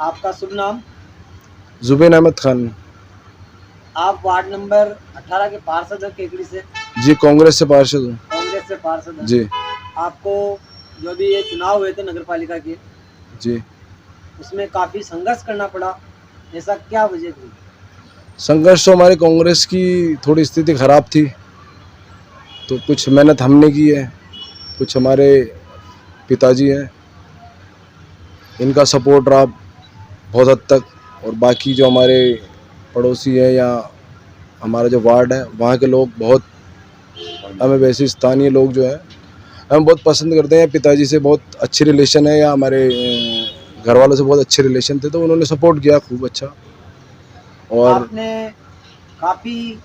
आपका शुभ नाम? जुबेन अहमद खान। आप वार्ड नंबर 18 के पार्षद हैं केकड़ी से? जी, कांग्रेस से पार्षद हूँ। कांग्रेस से पार्षद हैं? जी आपको जो भी ये चुनाव हुए थे नगर पालिका के, जी। उसमें काफ़ी संघर्ष करना पड़ा, ऐसा क्या वजह थी? संघर्ष तो हमारी कांग्रेस की थोड़ी स्थिति खराब थी, तो कुछ मेहनत हमने की है, कुछ हमारे पिताजी हैं, इनका सपोर्ट रहा बहुत हद तक, और बाकी जो हमारे पड़ोसी हैं या हमारा जो वार्ड है वहाँ के लोग बहुत हमें, वैसे स्थानीय लोग जो है हम बहुत पसंद करते हैं। पिताजी से बहुत अच्छे रिलेशन है, या हमारे घर वालों से बहुत अच्छे रिलेशन थे, तो उन्होंने सपोर्ट किया खूब अच्छा। और आपने काफ़ी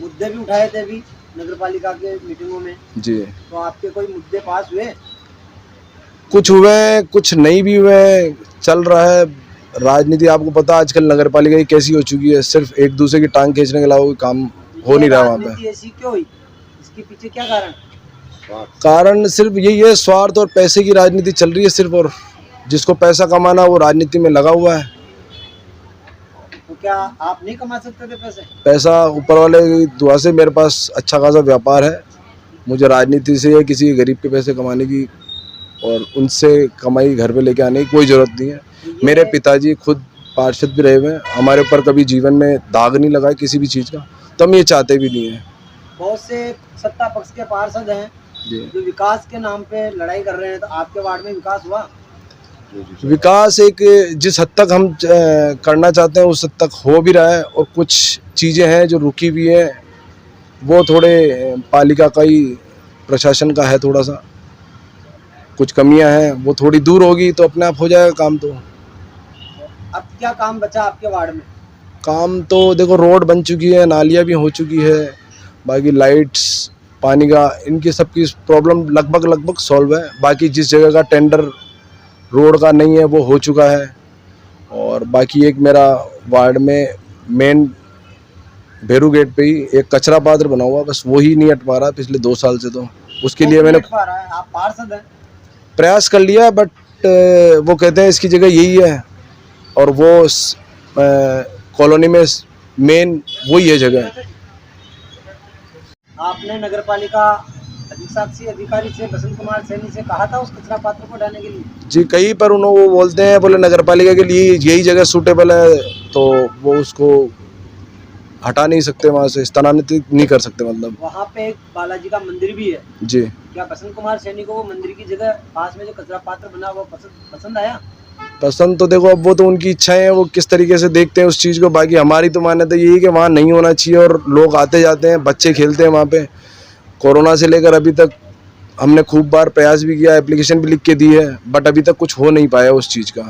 मुद्दे भी उठाए थे अभी नगर पालिका के मीटिंगों में, जी, तो आपके कोई मुद्दे पास हुए? कुछ हुए कुछ नहीं भी हुए, चल रहा है राजनीति। आपको पता आजकल नगर पालिका की कैसी हो चुकी है, सिर्फ एक दूसरे की टांग खींचने के अलावा कोई काम हो नहीं रहा वहाँ पे। राजनीति ऐसी क्यों हुई? इसके पीछे क्या कारण? कारण सिर्फ यही है, स्वार्थ और पैसे की राजनीति चल रही है सिर्फ, और जिसको पैसा कमाना वो राजनीति में लगा हुआ है। तो क्या आप नहीं कमा सकते थे पैसे? पैसा ऊपर वाले की दुआ से मेरे पास अच्छा खासा व्यापार है, मुझे राजनीति से या किसी गरीब के पैसे कमाने की और उनसे कमाई घर पे लेके आने की कोई ज़रूरत नहीं है। मेरे पिताजी खुद पार्षद भी रहे हुए हैं, हमारे ऊपर कभी जीवन में दाग नहीं लगा किसी भी चीज़ का, तो हम ये चाहते भी नहीं हैं। बहुत से सत्ता पक्ष के पार्षद हैं जो विकास के नाम पे लड़ाई कर रहे हैं, तो आपके वार्ड में विकास हुआ? विकास एक जिस हद तक हम करना चाहते हैं उस हद तक हो भी रहा है, और कुछ चीज़ें हैं जो रुकी हुई हैं, वो थोड़े पालिका का ही, प्रशासन का है, थोड़ा सा कुछ कमियां हैं, वो थोड़ी दूर होगी तो अपने आप हो जाएगा काम। तो अब क्या काम बचा आपके वार्ड में? काम तो देखो, रोड बन चुकी है, नालियाँ भी हो चुकी है, बाकी लाइट्स, पानी का, इनकी सबकी प्रॉब्लम लगभग सॉल्व है। बाकी जिस जगह का टेंडर रोड का नहीं है वो हो चुका है, और बाकी एक मेरा वार्ड में मेन भेरू गेट पे ही एक कचरा पात्र बना हुआ, बस वही नहीं हट पा रहा पिछले 2 साल से, तो उसके लिए मैंने आप पार्षद हैं? प्रयास कर लिया, बट वो कहते हैं इसकी जगह यही है, और वो कॉलोनी में मेन वही है जगह। आपने नगर पालिका अधिशासी अधिकारी से बसंत कुमार सैनी से कहा था उस कचरा पात्र को हटाने के लिए? जी, कहीं पर उन्होंने, वो बोलते हैं, बोले नगर पालिका के लिए यही जगह सूटेबल है, तो वो उसको हटा नहीं सकते, वहाँ से स्थानांतरित नहीं कर सकते। मतलब वहाँ पे एक बालाजी का मंदिर भी है जी। क्या बसंत कुमार सैनी को वो मंदिर की जगह पास में जो कचरा पात्र बना वो पसंद आया? पसंद तो देखो, अब वो तो उनकी इच्छाएं हैं, वो किस तरीके से देखते हैं उस चीज़ को। बाकी हमारी तो मान्यता यही है कि वहाँ नहीं होना चाहिए, और लोग आते जाते हैं, बच्चे खेलते हैं वहाँ पे। कोरोना से लेकर अभी तक हमने खूब बार प्रयास भी किया, एप्लीकेशन भी लिख के दी है, बट अभी तक कुछ हो नहीं पाया उस चीज़ का।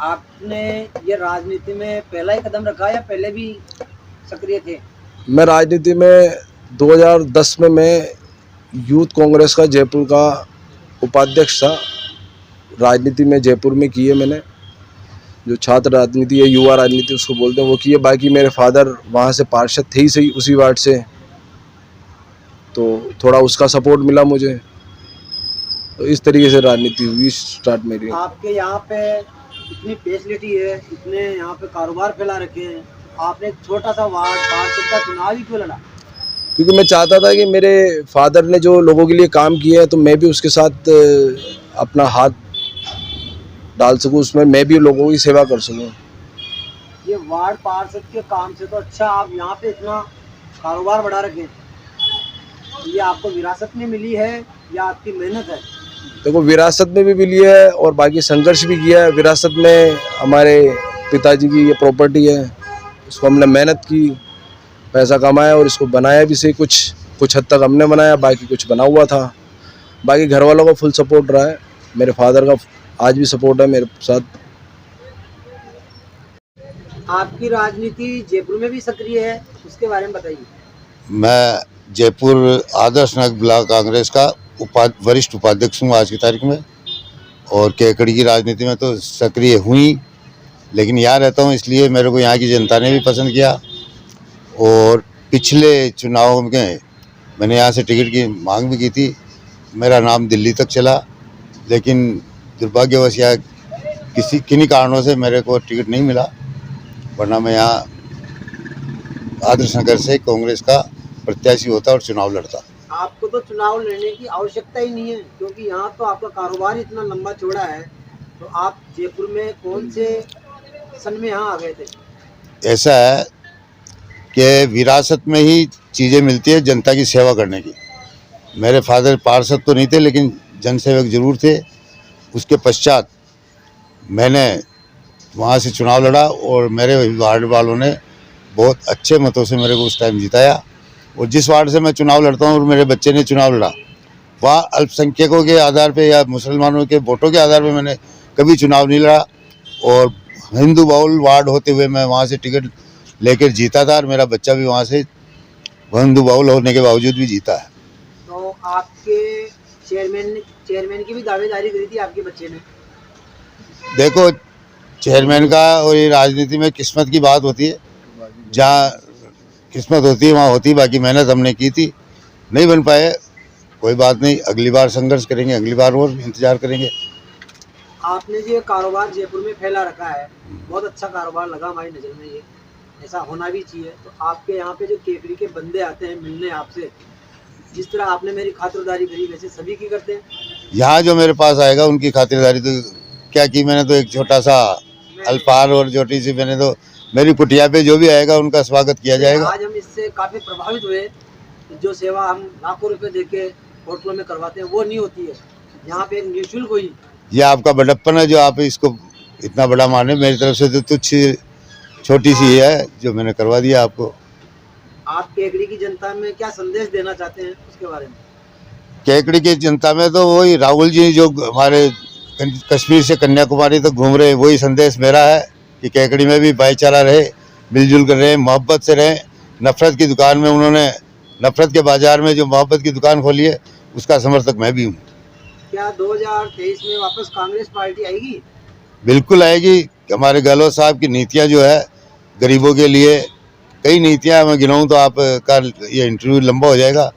आपने ये राजनीति में पहला ही कदम रखा या पहले भी सक्रिय थे? मैं राजनीति में 2010 में मैं यूथ कांग्रेस का जयपुर का उपाध्यक्ष था। राजनीति में जयपुर में की है मैंने, जो छात्र राजनीति है, युवा राजनीति उसको बोलते हैं, वो की है। बाकी मेरे फादर वहाँ से पार्षद थे ही सही, उसी वार्ड से, तो थोड़ा उसका सपोर्ट मिला मुझे, तो इस तरीके से राजनीति हुई स्टार्ट मेरी। आपके यहाँ पे इतनी फैसिलिटी है, इतने यहाँ पे कारोबार फैला रखे हैं, आपने एक छोटा सा वार्ड पार्षद का चुनाव ही क्यों लड़ा? क्योंकि मैं चाहता था कि मेरे फादर ने जो लोगों के लिए काम किया है, तो मैं भी उसके साथ अपना हाथ डाल सकूं उसमें, मैं भी लोगों की सेवा कर सकूं। ये वार्ड पार्षद के काम से तो अच्छा आप यहाँ पे इतना कारोबार बढ़ा रखे हैं, ये आपको विरासत में मिली है या आपकी मेहनत है? देखो, विरासत में भी मिली है और बाकी संघर्ष भी किया है। विरासत में हमारे पिताजी की ये प्रॉपर्टी है, इसको हमने मेहनत की, पैसा कमाया और इसको बनाया भी सही। कुछ हद तक हमने बनाया, बाकी कुछ बना हुआ था। बाकी घर वालों का फुल सपोर्ट रहा है, मेरे फादर का आज भी सपोर्ट है मेरे साथ। आपकी राजनीति जयपुर में भी सक्रिय है, उसके बारे में बताइए। मैं जयपुर आदर्श नगर ब्लॉक कांग्रेस का वरिष्ठ उपाध्यक्ष हूँ आज की तारीख में, और केकड़ी की राजनीति में तो सक्रिय हुई, लेकिन यहाँ रहता हूँ इसलिए मेरे को यहाँ की जनता ने भी पसंद किया। और पिछले चुनाव में मैंने यहाँ से टिकट की मांग भी की थी, मेरा नाम दिल्ली तक चला, लेकिन दुर्भाग्यवश यहाँ किन्हीं कारणों से मेरे को टिकट नहीं मिला, वरना मैं यहाँ आदर्श नगर से कांग्रेस का प्रत्याशी होता और चुनाव लड़ता। आपको तो चुनाव लड़ने की आवश्यकता ही नहीं है, क्योंकि यहाँ तो आपका कारोबार इतना लंबा चौड़ा है। तो आप जयपुर में कौन से सन में यहाँ आ गए थे? ऐसा है कि विरासत में ही चीज़ें मिलती है जनता की सेवा करने की। मेरे फादर पार्षद तो नहीं थे, लेकिन जनसेवक जरूर थे। उसके पश्चात मैंने वहाँ से चुनाव लड़ा और मेरे वार्ड वालों ने बहुत अच्छे मतों से मेरे को उस टाइम जिताया। और जिस वार्ड से मैं चुनाव लड़ता हूँ और मेरे बच्चे ने चुनाव लड़ा, वहाँ अल्पसंख्यकों के आधार पे या मुसलमानों के वोटों के आधार पे मैंने कभी चुनाव नहीं लड़ा। और हिंदू बहुल वार्ड होते हुए मैं वहाँ से टिकट लेकर जीता था और मेरा बच्चा भी वहाँ से हिंदू बहुल होने के बावजूद भी जीता है। तो आपके चेयरमैन की भी दावेदारी करी थी आपके बच्चे ने? देखो, चेयरमैन का और ये राजनीति में किस्मत की बात होती है। जहाँ किस्मत होती है वहाँ होती है, बाकी मेहनत हमने की थी, नहीं बन पाए, कोई बात नहीं, अगली बार संघर्ष करेंगे, अगली बार और इंतजार करेंगे। आपने जो कारोबार जयपुर में फैला रखा है, बहुत अच्छा कारोबार लगा हमारी नज़र में। ये ऐसा होना भी चाहिए। तो आपके यहाँ पे जो केकड़ी के बंदे आते हैं मिलने आपसे, जिस तरह आपने मेरी खातिरदारी करी, वैसे सभी की करते हैं? यहाँ जो मेरे पास आएगा उनकी खातिरदारी तो क्या की मैंने, तो एक छोटा सा अल्पाहार और छोटी सी मैंने तो मेरी कुटिया पे जो भी आएगा उनका स्वागत किया जाएगा। आज हम इससे काफ़ी प्रभावित हुए कि जो सेवा हम लाखों रुपए देके होटलों में करवाते हैं वो नहीं होती है। यहाँ पे एक निःशुल्क हुई। ये आपका बड़प्पन है जो आप इसको इतना बड़ा माने। मेरी तरफ से तो तुच्छ छोटी सी है जो मैंने करवा दिया आपको। आप केकड़ी की जनता में क्या संदेश देना चाहते हैं उसके बारे में? केकड़ी की जनता में तो वही राहुल जी जो हमारे कश्मीर से कन्याकुमारी तक घूम रहे हैं, वही संदेश मेरा है कि केकड़ी में भी भाईचारा रहे, मिलजुल कर रहे, मोहब्बत से रहे। नफरत की दुकान में उन्होंने, नफरत के बाजार में जो मोहब्बत की दुकान खोली है, उसका समर्थक मैं भी हूँ। क्या 2023 में वापस कांग्रेस पार्टी आएगी? बिल्कुल आएगी। हमारे गहलोत साहब की नीतियाँ जो है गरीबों के लिए, कई नीतियाँ मैं गिनाऊँ तो आपका ये इंटरव्यू लंबा हो जाएगा।